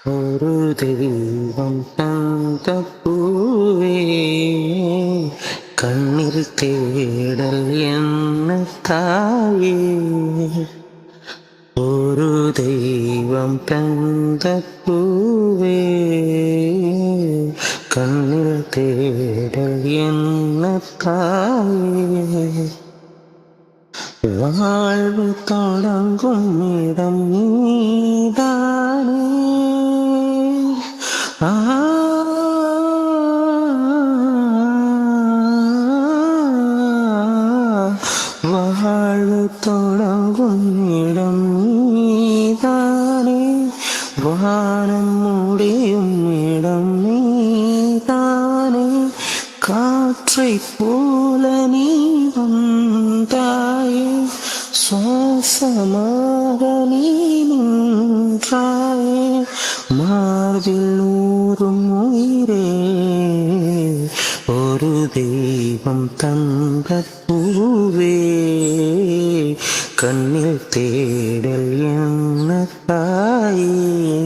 ஒரு தெய்வம் தந்த பூவே கண்ணில் தேடல் என்ன தாயே. ஒரு தெய்வம் தந்த பூவே கண்ணில் தேடல் என்ன தாயே. வாழ்வு தொடங்கும் இடம் நீதானே. ஆ வாழ்வு தொடங்கும் இடம் நீதானே. வானம் முடியும் இடம் நீதானே. காற்றைப் போல நீ வந்தாயே. சுவாசமாக நீ நின்றாயே. மார்பில் ஊறும் உயிரே ஒரு தெய்வம் தந்த பூவே கண்ணில் தேடல் என்ன தாயே.